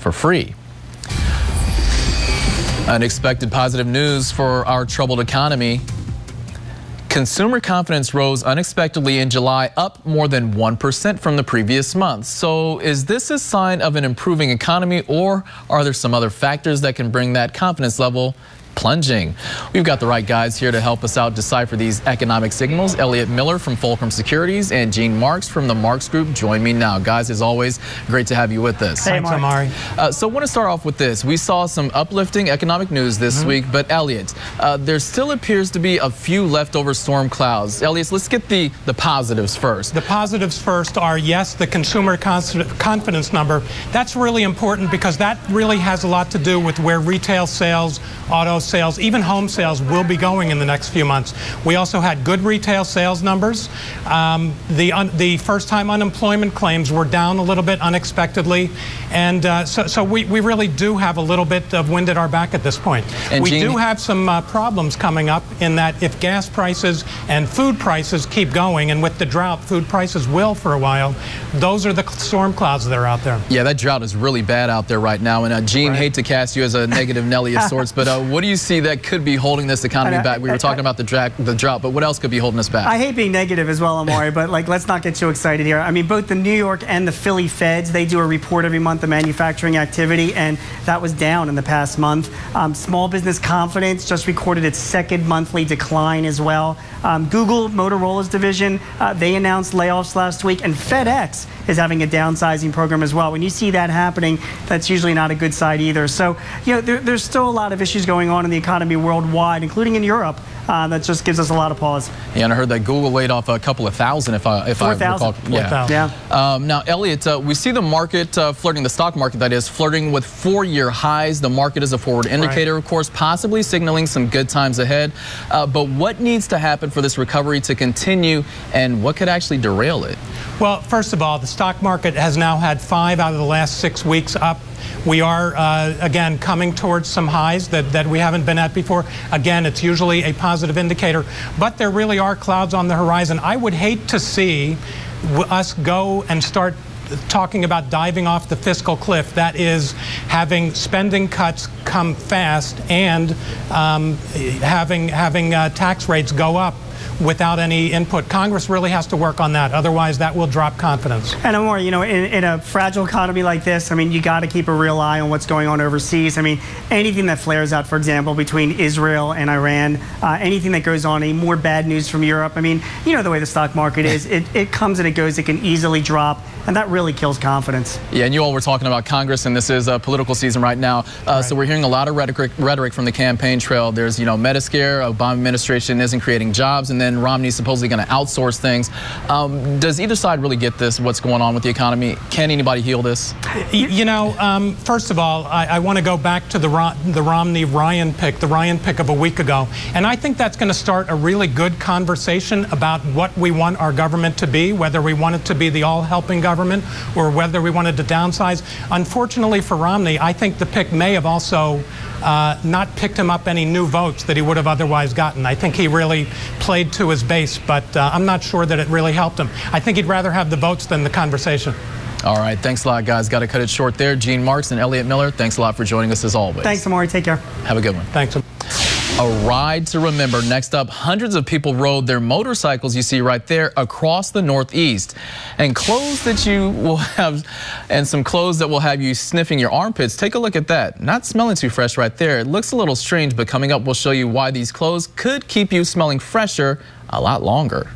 for free. Unexpected positive news for our troubled economy. Consumer confidence rose unexpectedly in July, up more than 1% from the previous month. So is this a sign of an improving economy, or are there some other factors that can bring that confidence level plunging? We've got the right guys here to help us out decipher these economic signals. Elliot Miller from Fulcrum Securities and Gene Marks from the Marks Group join me now. Guys, as always, great to have you with us. Hey, Amari. So I want to start off with this. We saw some uplifting economic news this week, but Elliot, there still appears to be a few leftover storm clouds. Elliot, let's get the positives first. The positives first are, yes, the consumer confidence number. That's really important because that really has a lot to do with where retail sales, auto sales, even home sales will be going in the next few months. We also had good retail sales numbers. The first-time unemployment claims were down a little bit unexpectedly, and so we really do have a little bit of wind at our back at this point. And we do have some problems coming up in that if gas prices and food prices keep going, and with the drought, food prices will for a while, those are the storm clouds that are out there. Yeah, that drought is really bad out there right now. And Gene, hate to cast you as a negative Nelly of sorts, but what do you see that could be holding this economy back? We were talking about the drought, but what else could be holding us back? I hate being negative as well, Amari, but let's not get too excited here. I mean, both the New York and the Philly Feds, they do a report every month of manufacturing activity, and that was down in the past month. Small business confidence just recorded its second monthly decline as well. Google, Motorola's division, they announced layoffs last week, and FedEx is having a downsizing program as well. When you see that happening, that's usually not a good side either. So, you know, there's still a lot of issues going on in the economy worldwide, including in Europe. That just gives us a lot of pause. Yeah, and I heard that Google laid off a couple of thousand, if I recall. Yeah. Now, Elliot, we see the market flirting, the stock market that is, flirting with 4-year highs. The market is a forward indicator, of course, possibly signaling some good times ahead. But what needs to happen for this recovery to continue, and what could actually derail it? Well, first of all, the stock market has now had 5 out of the last 6 weeks up. We are, again, coming towards some highs that we haven't been at before. Again, it's usually a positive indicator, but there really are clouds on the horizon. I would hate to see us go and start talking about diving off the fiscal cliff. That is, having spending cuts come fast and having tax rates go up without any input. Congress really has to work on that. Otherwise, that will drop confidence. And more, you know, in a fragile economy like this, I mean, you got to keep a real eye on what's going on overseas. I mean, anything that flares out, for example, between Israel and Iran, anything that goes on, more bad news from Europe. I mean, you know the way the stock market is. It comes and it goes. It can easily drop, and that really kills confidence. Yeah, and you all were talking about Congress, and this is a political season right now. So we're hearing a lot of rhetoric from the campaign trail. There's, you know, Metascare, Obama administration isn't creating jobs, and then Romney's supposedly going to outsource things. Does either side really get this, what's going on with the economy? Can anybody heal this? You know, first of all, I want to go back to the Romney-Ryan pick, the Ryan pick of a week ago. And I think that's going to start a really good conversation about what we want our government to be, whether we want it to be the all-helping government or whether we wanted to downsize. Unfortunately for Romney, I think the pick may have also not picked him up any new votes that he would have otherwise gotten. I think he really played to his base, but I'm not sure that it really helped him. I think he'd rather have the votes than the conversation. All right, thanks a lot, guys. Got to cut it short there. Gene Marks and Elliot Miller, thanks a lot for joining us as always. Thanks, Amari. Take care. Have a good one. Thanks. A ride to remember. Next up, hundreds of people rode their motorcycles, you see right there, across the Northeast. And clothes that you will have, and some clothes that will have you sniffing your armpits. Take a look at that. Not smelling too fresh right there. It looks a little strange, but coming up, we'll show you why these clothes could keep you smelling fresher a lot longer.